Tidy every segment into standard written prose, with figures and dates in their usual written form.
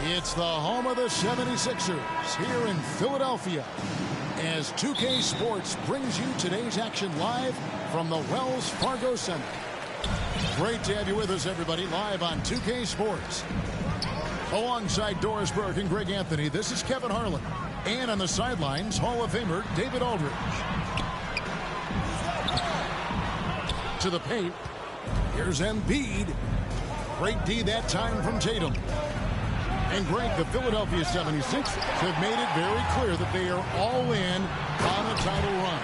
It's the home of the 76ers here in Philadelphia as 2K Sports brings you today's action live from the Wells Fargo Center. Great to have you with us, everybody, live on 2K Sports. Alongside Doris Burke and Greg Anthony, this is Kevin Harlan. And on the sidelines, Hall of Famer David Aldridge. To the paint. Here's Embiid. Great D that time from Tatum. And Greg, the Philadelphia 76ers have made it very clear that they are all in on a title run.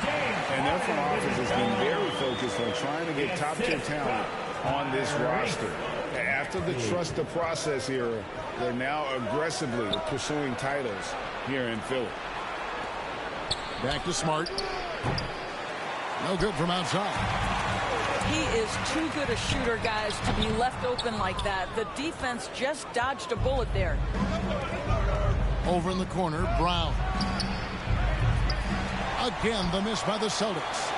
And their front office has been very focused on trying to get top-tier talent on this roster. After the trust the process era, they're now aggressively pursuing titles here in Philly. Back to Smart. No good from outside. He is too good a shooter, guys, to be left open like that. The defense just dodged a bullet there. Over in the corner, Brown. Again, the miss by the Celtics.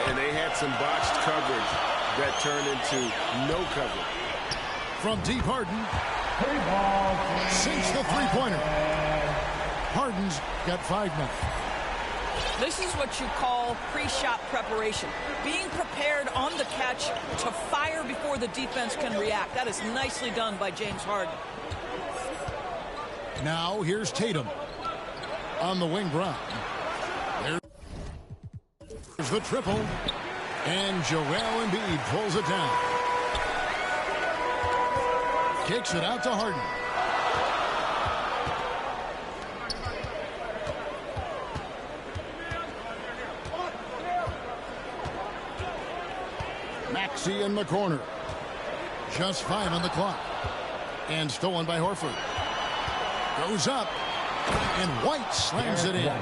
And they had some botched coverage that turned into no coverage. From deep, Harden. Sinks the three-pointer. Harden's got 5 now. This is what you call pre-shot preparation. Being prepared on the catch to fire before the defense can react. That is nicely done by James Harden. Now here's Tatum. On the wing, Brown. There's the triple. And Joel Embiid pulls it down. Kicks it out to Harden. Maxey in the corner. Just 5 on the clock. And stolen by Horford. Goes up. And White slams it in.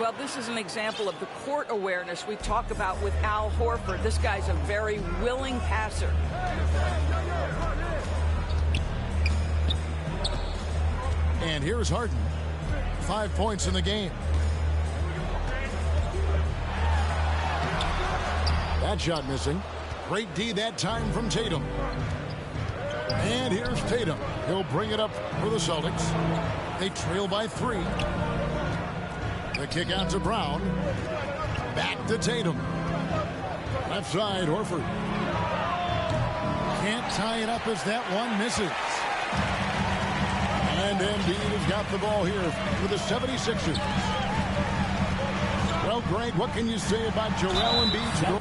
Well, this is an example of the court awareness we talk about with Al Horford. This guy's a very willing passer. And here's Harden. 5 points in the game. That shot missing. Great D that time from Tatum. And here's Tatum. He'll bring it up for the Celtics. They trail by 3. The kick out to Brown. Back to Tatum. Left side, Horford. Can't tie it up as that one misses. And Embiid has got the ball here for the 76ers. Well, Greg, what can you say about Joel Embiid's goal?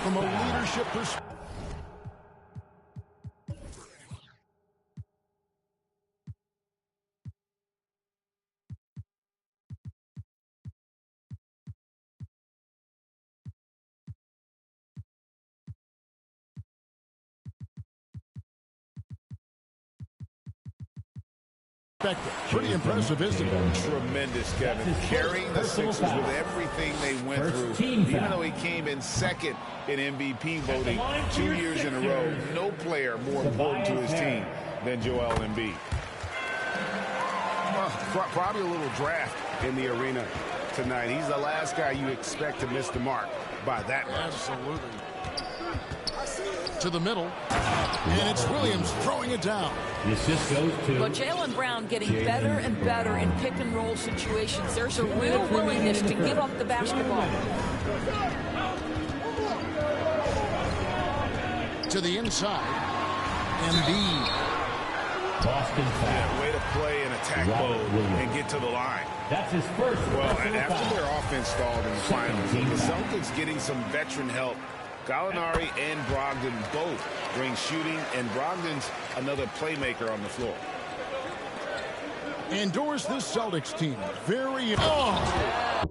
From a leadership perspective. Pretty impressive, isn't it? Tremendous, Kevin. Carrying the Sixers with everything they went through. Even though he came in second in MVP voting 2 years in a row, no player more important to his team than Joel Embiid. Probably a little draft in the arena tonight. He's the last guy you expect to miss the mark by that much. Absolutely. To the middle. And it's Williams throwing it down. But Jaylen Brown getting better and better in pick-and-roll situations. There's a real willingness to give up the basketball. To the inside. Embiid. Yeah, way to play in attack mode and get to the line. That's his first. Well, and after their offense stalled in the finals, the Celtics getting some veteran help. Gallinari and Brogdon both bring shooting, and Brogdon's another playmaker on the floor. Endorse this Celtics team. Very... Oh!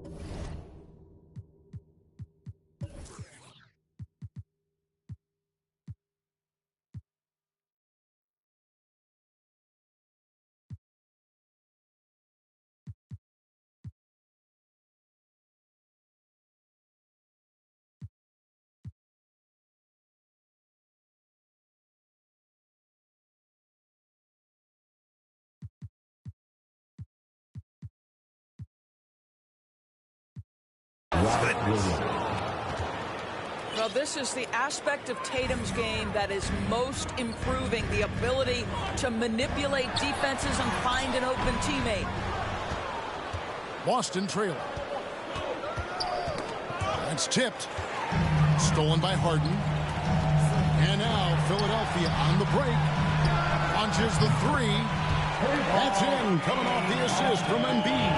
Well, this is the aspect of Tatum's game that is most improving, the ability to manipulate defenses and find an open teammate. Boston trailing. It's tipped. Stolen by Harden. And now Philadelphia on the break. Launches the three. That's in. Coming off the assist from Embiid.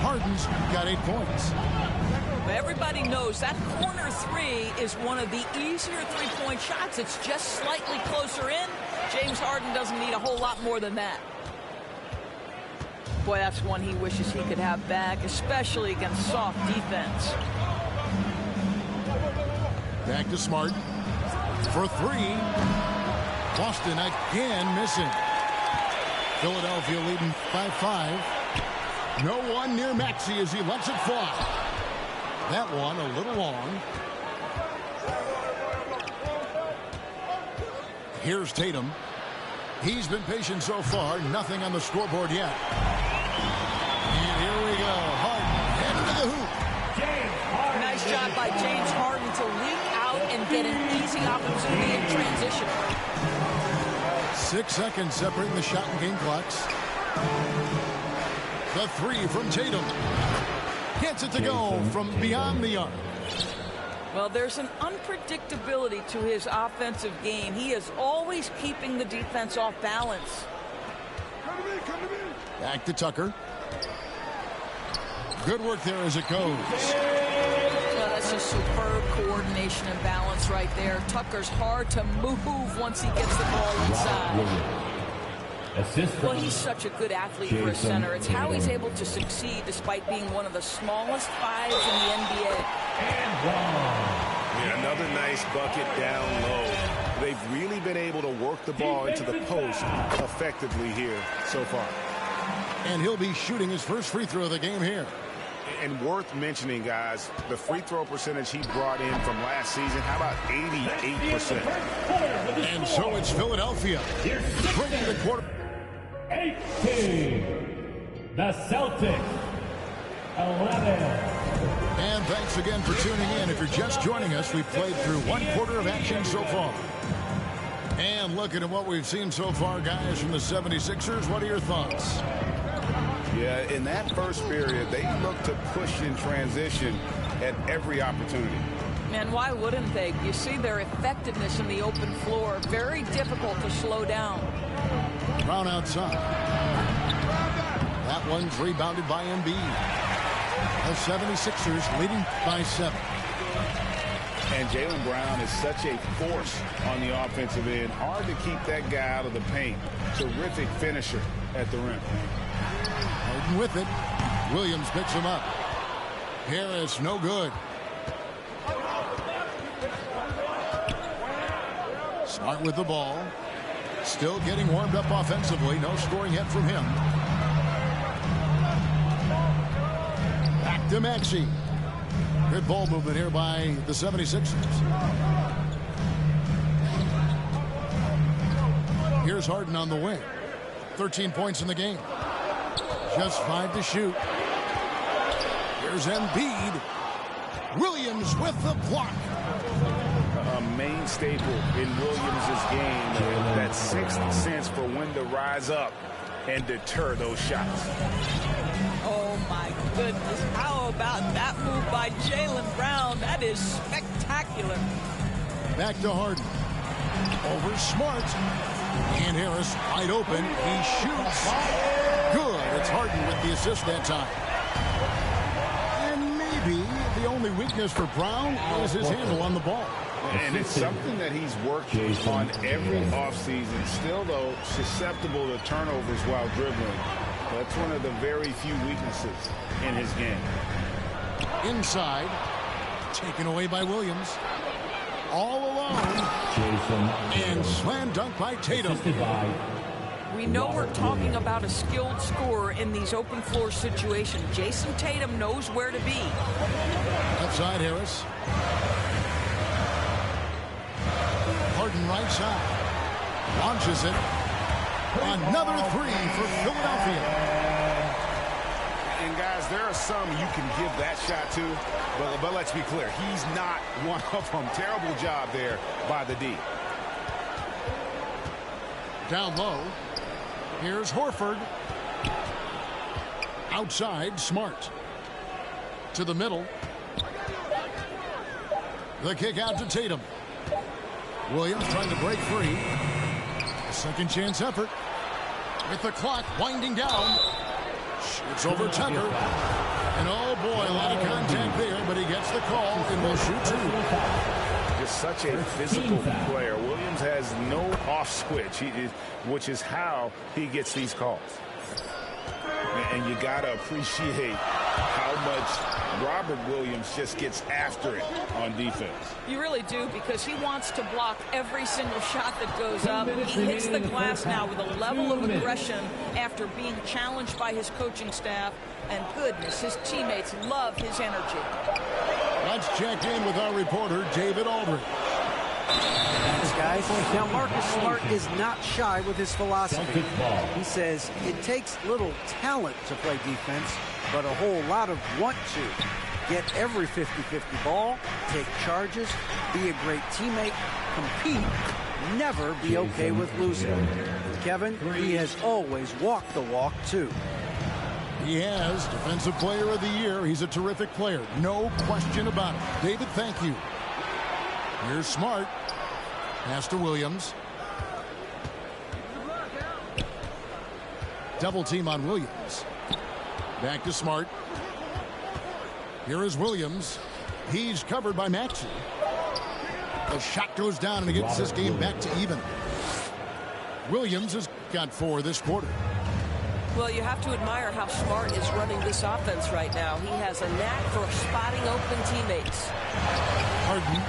Harden's got 8 points. Everybody knows that corner three is one of the easier three-point shots. It's just slightly closer in. James Harden doesn't need a whole lot more than that. Boy, that's one he wishes he could have back, especially against soft defense. Back to Smart. For three. Boston again missing. Philadelphia leading by 5. No one near Maxey as he lets it fly. That one a little long. Here's Tatum. He's been patient so far. Nothing on the scoreboard yet. And here we go. Harden head into the hoop. Nice job by James Harden to leak out and get an easy opportunity in transition. 6 seconds separating the shot and game clocks. The three from Tatum. Gets it to go from beyond the arc. Well, there's an unpredictability to his offensive game. He is always keeping the defense off balance. Back to Tucker. Good work there as it goes. Well, that's just superb coordination and balance right there. Tucker's hard to move once he gets the ball inside. Well, he's such a good athlete for a center. It's how he's able to succeed despite being one of the smallest fives in the NBA. Yeah, another nice bucket down low. They've really been able to work the ball into the post effectively here so far. And he'll be shooting his first free throw of the game here. And worth mentioning, guys, the free throw percentage he brought in from last season, how about 88%? And so it's Philadelphia breaking the quarter. 18. The Celtics. 11. And thanks again for tuning in. If you're just joining us, we've played through 1 quarter of action so far. And looking at what we've seen so far, guys, from the 76ers, what are your thoughts? Yeah, in that first period, they looked to push in transition at every opportunity. And why wouldn't they? You see their effectiveness in the open floor. Very difficult to slow down. Brown outside. That one's rebounded by Embiid. The 76ers leading by 7. And Jaylen Brown is such a force on the offensive end. Hard to keep that guy out of the paint. Terrific finisher at the rim. Harden with it. Williams picks him up. Harris, no good. Smart with the ball. Still getting warmed up offensively. No scoring yet from him. Back to Maxey. Good ball movement here by the 76ers. Here's Harden on the wing. 13 points in the game. Just 5 to shoot. Here's Embiid. Williams with the block. A main staple in Williams' game. That sixth sense for when to rise up and deter those shots. Oh, my goodness. How about that move by Jaylen Brown? That is spectacular. Back to Harden. Over Smart. And Harris wide open. He shoots. Good. It's Harden with the assist that time. And maybe the only weakness for Brown is his handle on the ball. And it's something that he's worked on every offseason. Still, though, susceptible to turnovers while dribbling. That's one of the very few weaknesses in his game. Inside. Taken away by Williams. All alone. And slam dunk by Tatum. We know we're talking about a skilled scorer in these open floor situations. Jason Tatum knows where to be. Left side, Harris. Harden right side. Launches it. Another three for Philadelphia. And guys, there are some you can give that shot to, but let's be clear, he's not one of them. Terrible job there by the D. Down low. Here's Horford. Outside, Smart. To the middle. The kick out to Tatum. Williams trying to break free. Second chance effort. With the clock winding down. Shoots over Tucker. And oh boy, a lot of contact there, but he gets the call and will shoot two. Just such a physical player. Williams has no off switch, which is how he gets these calls. And you got to appreciate how much Robert Williams just gets after it on defense. You really do, because he wants to block every single shot that goes up. He hits the glass now with a level of aggression after being challenged by his coaching staff. And goodness, his teammates love his energy. Let's check in with our reporter, David Aldridge. Thanks, guys. Now, Marcus Smart is not shy with his philosophy. He says it takes little talent to play defense, but a whole lot of want to. Get every 50-50 ball, take charges, be a great teammate, compete, never be okay with losing. And Kevin, he has always walked the walk, too. He has Defensive Player of the Year. He's a terrific player. No question about it. David, thank you. Here's Smart. Pass to Williams. Double team on Williams. Back to Smart. Here is Williams. He's covered by Maxey. The shot goes down and it gets this game back to even. Williams has got 4 this quarter. Well, you have to admire how Smart is running this offense right now. He has a knack for spotting open teammates. Harden.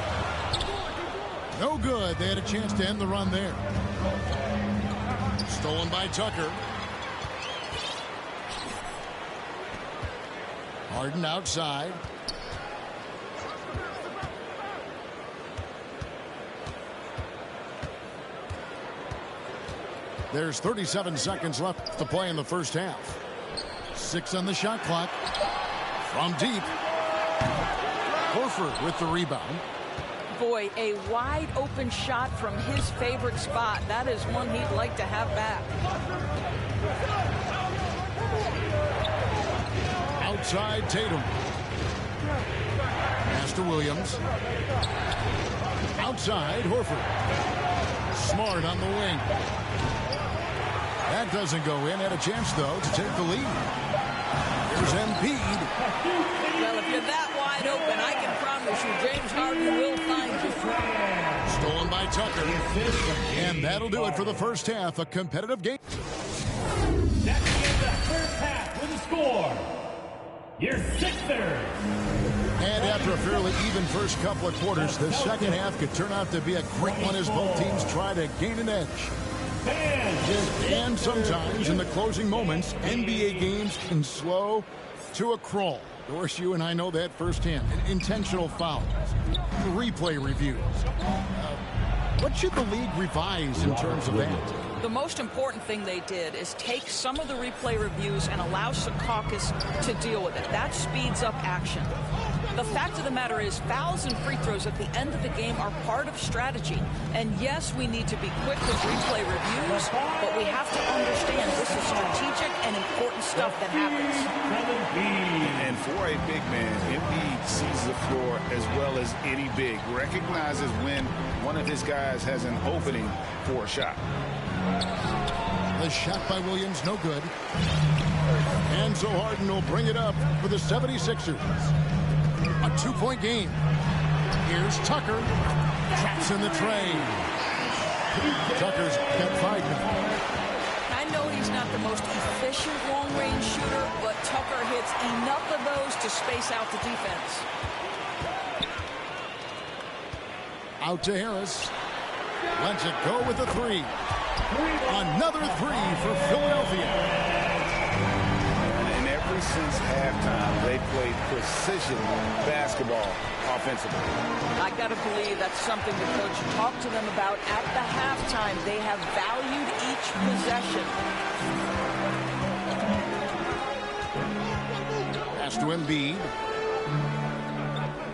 No good. They had a chance to end the run there. Stolen by Tucker. Harden outside. There's 37 seconds left to play in the first half. 6 on the shot clock. From deep. Horford with the rebound. Boy, a wide open shot from his favorite spot. That is one he'd like to have back. Outside Tatum. Pass to Williams. Outside Horford. Smart on the wing. That doesn't go in. Had a chance, though, to take the lead. Here's Embiid. Well, if you're that wide open, I can promise you James Harden will find you. Stolen by Tucker. And that'll do it for the first half. A competitive game. That begins the first half with a score. Your Sixers. And after a fairly even first couple of quarters, the second half could turn out to be a great one as both teams try to gain an edge. And sometimes in the closing moments, NBA games can slow to a crawl. Doris, you and I know that firsthand. Intentional fouls, replay reviews. What should the league revise in terms of that? The most important thing they did is take some of the replay reviews and allow Secaucus to deal with it. That speeds up action. The fact of the matter is fouls and free throws at the end of the game are part of strategy. And yes, we need to be quick with replay reviews, but we have to understand this is strategic and important stuff that happens. And for a big man, Embiid sees the floor as well as any big. Recognizes when one of his guys has an opening for a shot. The shot by Williams, no good. And so Harden will bring it up for the 76ers. A 2-point game. Here's Tucker. Traps in the tray. Tucker's got 5 now. I know he's not the most efficient long-range shooter, but Tucker hits enough of those to space out the defense. Out to Harris. Lets it go with a 3. Another 3 for Philadelphia. Ever since halftime, they played precision basketball offensively. I got to believe that's something the coach talked to them about at the halftime. They have valued each possession. pass to Embiid.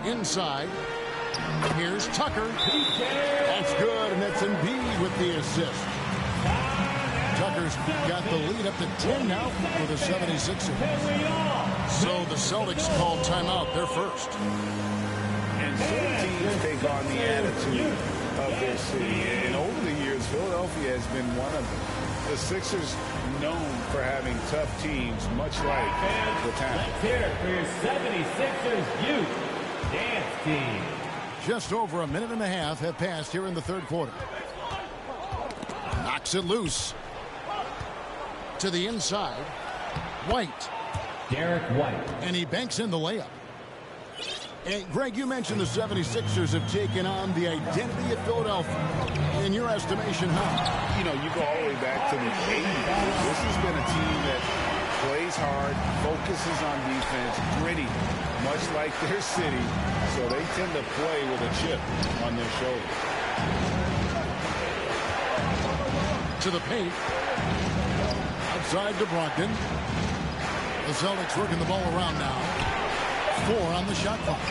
Inside. Here's Tucker. That's good, and that's Embiid with the assist. Tucker's got the lead up to 10 now for the 76ers. So the Celtics call timeout. They're first. And certain teams take on the attitude of their city. And over the years, Philadelphia has been one of them. The Sixers known for having tough teams, much like the town. Let's hear it for your 76ers youth dance team. Just over a minute and a half have passed here in the third quarter. Knocks it loose. To the inside. White. Derek White. And he banks in the layup. And Greg, you mentioned the 76ers have taken on the identity of Philadelphia. In your estimation, how? You know, you go all the way back to the 80s. This has been a team that plays hard, focuses on defense, gritty, much like their city. So they tend to play with a chip on their shoulder. To the paint. Outside to Brogdon. The Celtics working the ball around now. 4 on the shot clock.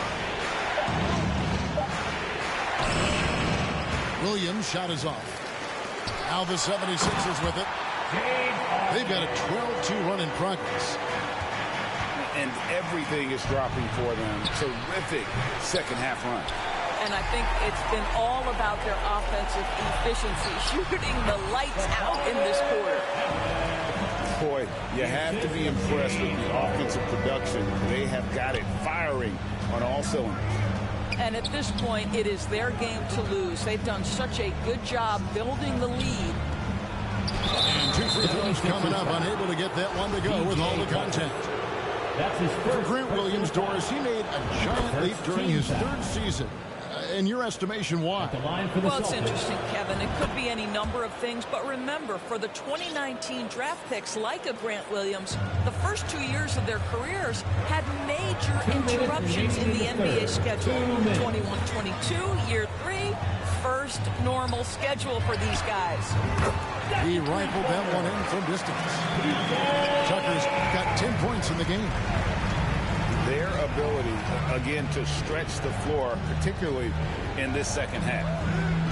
Williams' shot is off. Now the 76ers with it. They've got a 12-2 run in progress. And everything is dropping for them. Terrific second half run. And I think it's been all about their offensive efficiency, shooting the lights out in this quarter. Boy, you have to be impressed with the offensive production. They have got it firing on all cylinders. And at this point, it is their game to lose. They've done such a good job building the lead. And 2 free throws coming up, unable to get that one to go with all the contact. That's his first. Grant Williams, Doris, he made a giant leap during his third season. In your estimation, why? Well, it's interesting, Kevin. It could be any number of things, but remember, for the 2019 draft picks like a Grant Williams, the first 2 years of their careers had major interruptions in the NBA schedule. 21-22, year 3, first normal schedule for these guys. He rifled that one in from distance. Tucker's got 10 points in the game. Their ability, again, to stretch the floor, particularly in this second half.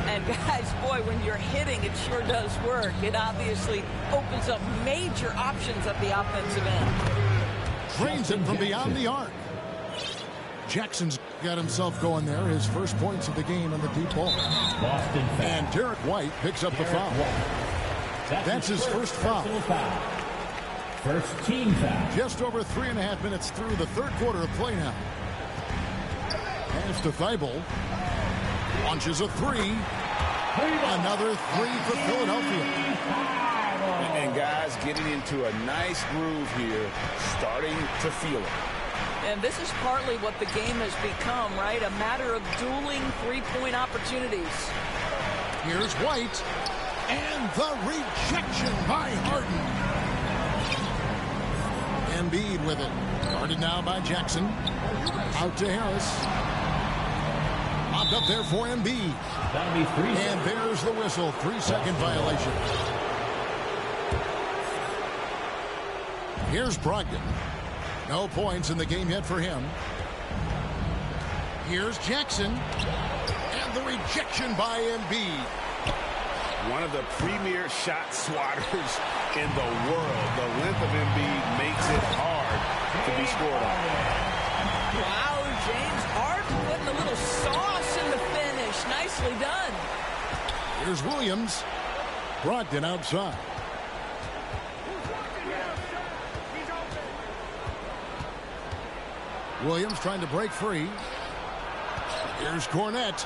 And guys, boy, when you're hitting, it sure does work. It obviously opens up major options at the offensive end. Drains it from beyond the arc. Jackson's got himself going there. His first points of the game on the deep ball. And Derek White picks up the foul. That's his first foul. First team foul. Just over 3.5 minutes through the third quarter of play now. Pass to Thibault. Launches a 3. Another 3 for Philadelphia. And guys getting into a nice groove here, starting to feel it. And this is partly what the game has become, right? A matter of dueling three-point opportunities. Here's White. And the rejection by Harden. Embiid with it. Guarded now by Jackson. Out to Harris. Popped up there for Embiid. That'll be 3 seconds. And there's the whistle. 3-second violation. Here's Brogdon. No points in the game yet for him. Here's Jackson. And the rejection by Embiid. One of the premier shot swatters in the world. The length of Embiid makes it hard to be scored on. Wow, James Harden putting a little sauce in the finish. Nicely done. Here's Williams. Brogdon outside. Williams trying to break free. Here's Cornette.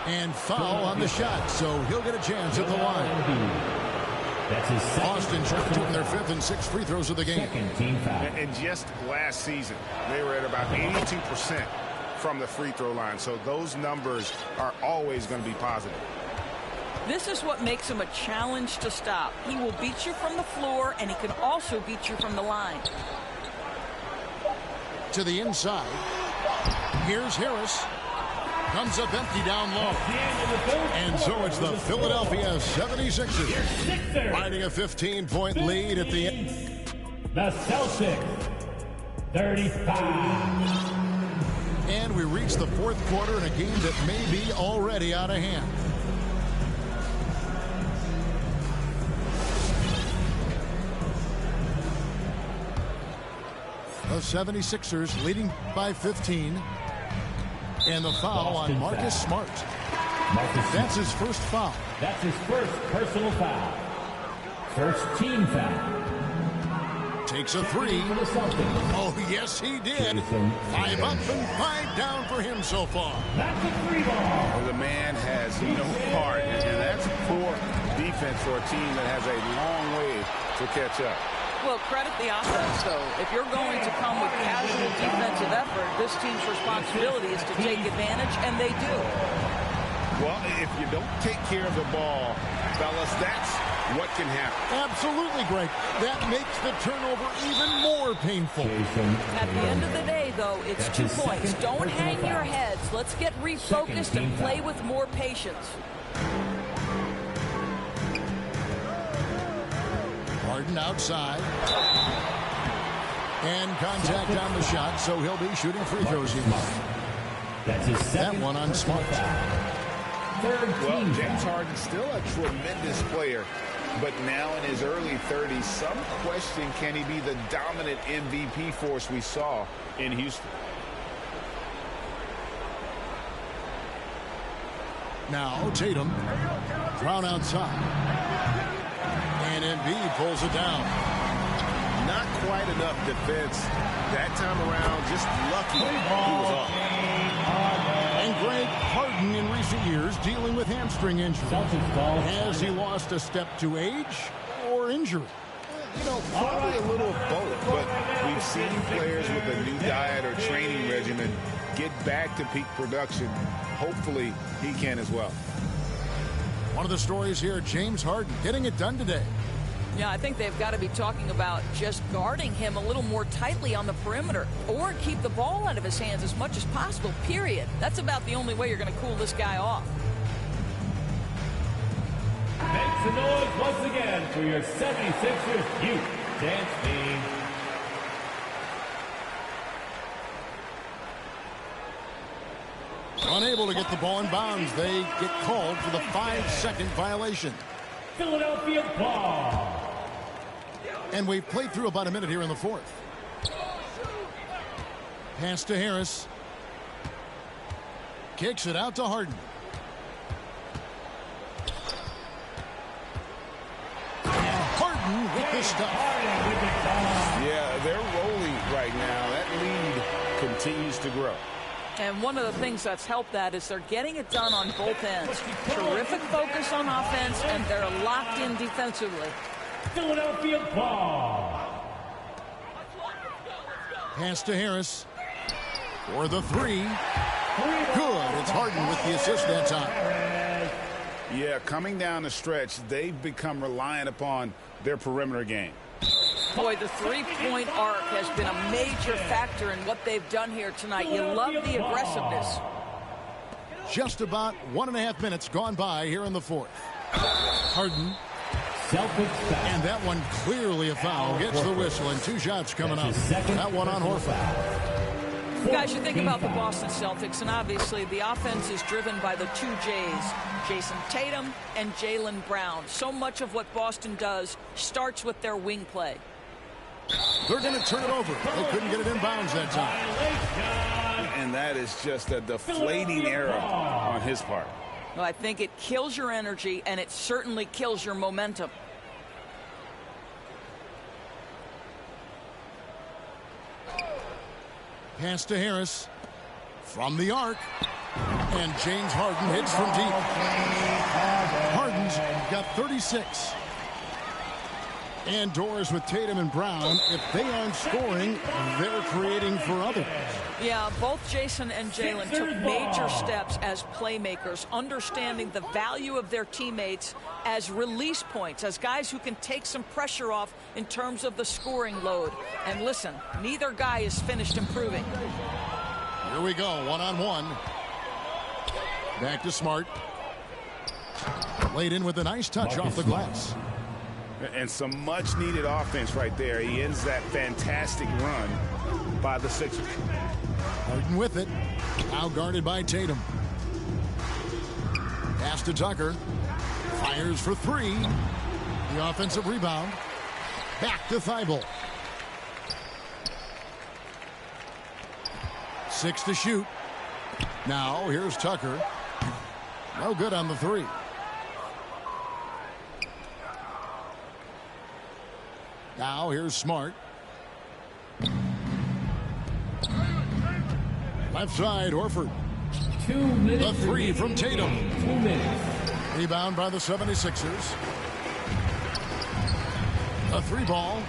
And foul on the shot, so he'll get a chance at the line. That's his Boston shooting their 5th and 6th free throws of the game. second team foul. And just last season, they were at about 82% from the free throw line. So those numbers are always going to be positive. This is what makes him a challenge to stop. He will beat you from the floor, and he can also beat you from the line. To the inside. Here's Harris. Comes up empty down low. And so it's the Philadelphia 76ers riding a 15-point lead at the end. the Celtics, 35. And we reach the fourth quarter in a game that may be already out of hand. The 76ers leading by 15. And the foul on Marcus Smart. That's his first foul. That's his first personal foul. First team foul. Takes a three. Oh, yes, he did. 5 up and 5 down for him so far. That's a three ball. The man has no heart, and that's poor defense for a team that has a long way to catch up. Well, credit the offense, though. If you're going to come with casual defensive effort, this team's responsibility is to take advantage, and they do. Well, if you don't take care of the ball, fellas, that's what can happen. Absolutely, Greg. That makes the turnover even more painful. At the end of the day, though, it's 2 points. Don't hang your heads. Let's get refocused and play with more patience. Harden outside. And contact on the shot, so he'll be shooting free throws here. That's his second. That one on Smart. Well, James Harden's still a tremendous player, but now in his early 30s, some question, can he be the dominant MVP force we saw in Houston? Now Tatum. Brown outside. And Embiid pulls it down. Not quite enough defense that time around. Just lucky he was off. And Greg, Harden in recent years dealing with hamstring injury. Has he lost a step to age or injury? You know, probably a little of both, but we've seen players with a new diet or training regimen get back to peak production. Hopefully he can as well. One of the stories here, James Harden getting it done today. Yeah, I think they've got to be talking about just guarding him a little more tightly on the perimeter or keep the ball out of his hands as much as possible, period. That's about the only way you're going to cool this guy off. Make some noise once again for your 76ers youth dance team. Unable to get the ball in bounds. They get called for the 5-second violation. Philadelphia ball. And we've played through about a minute here in the fourth. Pass to Harris. Kicks it out to Harden. And Harden with the stuff. Yeah, they're rolling right now. That lead continues to grow. And one of the things that's helped that is they're getting it done on both ends. Terrific focus on offense, and they're locked in defensively. Philadelphia ball. Pass to Harris. For the three. Good. It's Harden with the assist that time. Yeah, coming down the stretch, they've become reliant upon their perimeter game. Boy, the three-point arc has been a major factor in what they've done here tonight. You love the aggressiveness. Just about 1.5 minutes gone by here in the fourth. Harden. And that one clearly a foul. Gets the whistle and 2 shots coming up. That one on Horford. Guys, you think about the Boston Celtics, and obviously the offense is driven by the 2 J's, Jason Tatum and Jaylen Brown. So much of what Boston does starts with their wing play. They're going to turn it over. They couldn't get it in bounds that time. And that is just a deflating error on his part. Well, I think it kills your energy, and it certainly kills your momentum. Pass to Harris. From the arc. And James Harden hits from deep. Harden's got 36. And doors with Tatum and Brown. If they aren't scoring, they're creating for others. Yeah, both Jason and Jaylen took major steps as playmakers, understanding the value of their teammates as release points, as guys who can take some pressure off in terms of the scoring load. And listen, neither guy is finished improving. Here we go, one-on-one. Back to Smart. Laid in with a nice touch off the glass. And some much-needed offense right there. He ends that fantastic run by the Sixers. Harden with it. Now guarded by Tatum. Pass to Tucker. Fires for three. The offensive rebound. Back to Thibault. 6 to shoot. Now here's Tucker. No good on the three. Now here's Smart. Left side, Horford. 2 minutes. The three from Tatum. 2 minutes. Rebound by the 76ers. A three ball.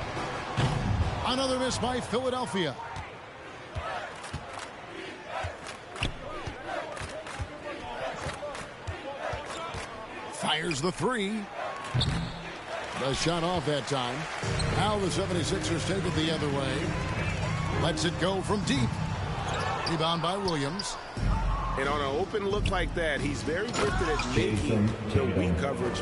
Another miss by Philadelphia. Fires the three. The shot off that time. Now the 76ers take it the other way. Lets it go from deep. Rebound by Williams. And on an open look like that, he's very gifted at making the weak coverage.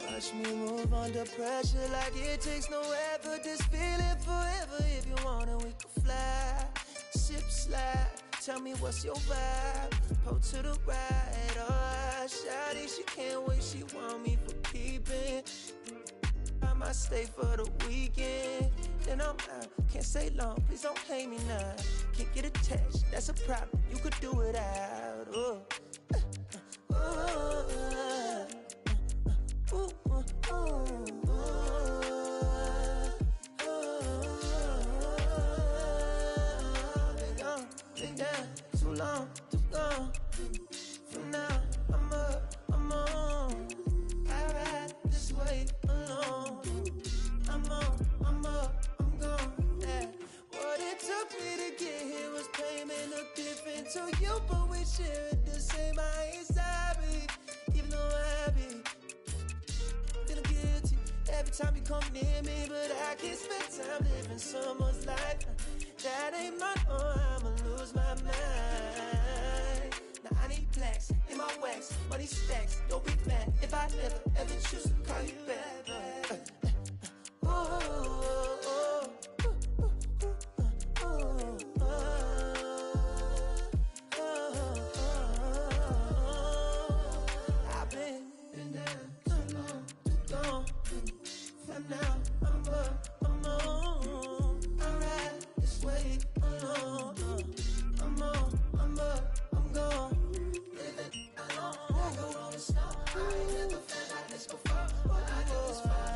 Watch me move under pressure like it takes no effort. This feeling forever. If you wanna, we can fly. Sip slide. Tell me what's your vibe. Pull to the right. Oh, shawty, she can't wait. She want me for keeping. I might stay for the weekend. Then I'm out. Can't stay long. Please don't hate me now. Can't get attached. That's a problem. You could do it out. Oh. Been down too long, too gone. From now, I'm up, I'm on. I ride this way alone. I'm on, I'm up, I'm gone. Yeah. What it took me to get here was pain, may look different to you, but we share it the same. I ain't sorry, even though I be feeling guilty every time you come near me, but I can't spend time living someone's life. That ain't my own, I'ma lose my mind. Now I need plaques in my wax, money stacks. Don't be mad if I never ever choose to call you back. I've been down too long, too gone. From now, I'm up, I'm on. I ride this way alone. I'm on, I'm up, I'm gone. Living alone, I go on the snow. I ain't never felt like this before. What I do is fun.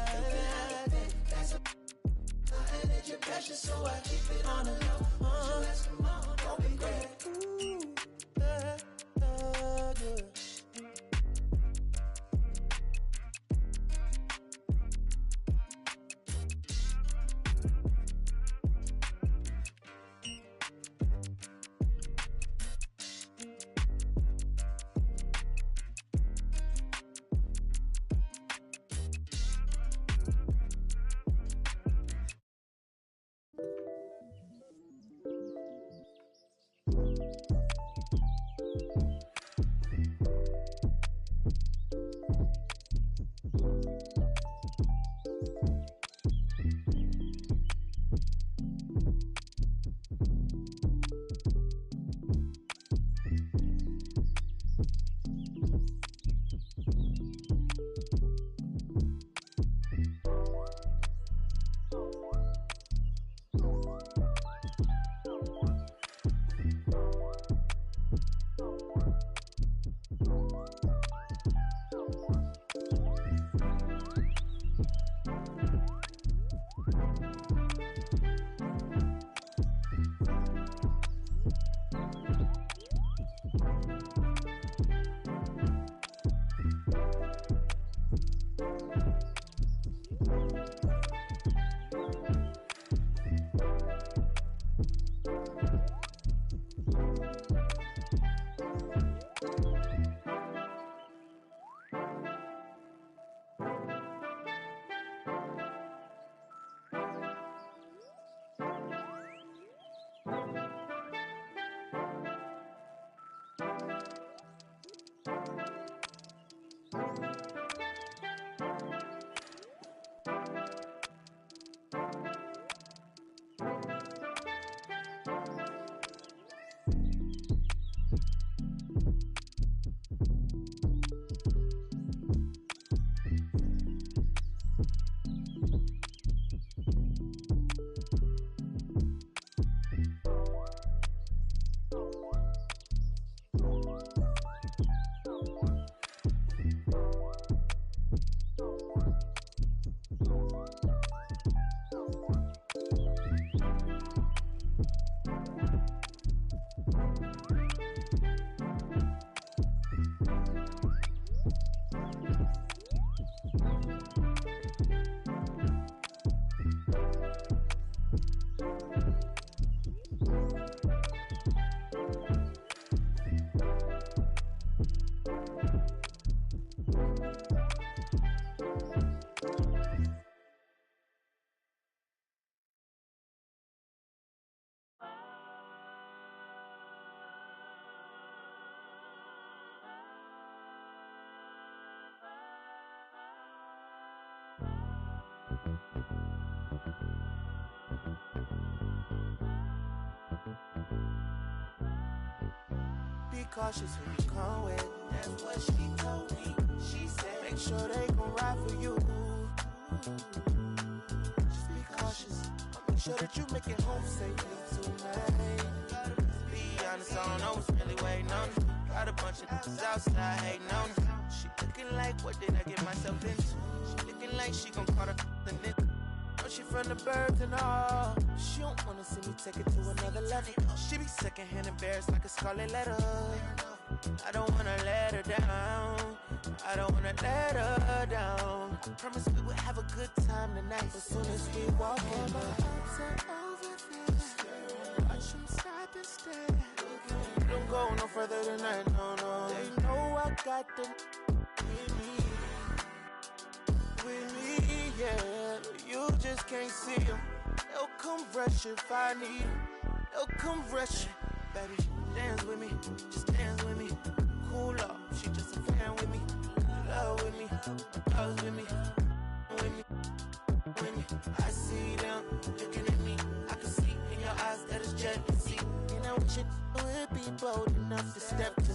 Be cautious who you come with. That's what she told me. She said, make sure they gon' ride for you. Just be cautious. Make sure that you make it home safely tonight. Be honest, I don't know what's really waiting on me. Got a bunch of niggas outside hating on me. She looking like, what did I get myself into? She looking like she gon' call the nigga. Know she from the birds and all. She don't wanna see me take it to another level. She be secondhand embarrassed like a scarlet letter. I don't wanna let her down. I don't wanna let her down. I promise we would have a good time tonight. As soon as we walk in, my arms are over there. Watch them stop and stare. Don't go no further tonight, no, no. They know I got them with me, yeah. You just can't see them. They'll come rush if I need them. They'll come rush. Baby, dance with me, just dance with me. Cool off, she just a fan with me. Love with me, loves with me, with me, with me. I see them looking at me. I can see in your eyes that it's jealousy. And I wish it would be bold enough to step to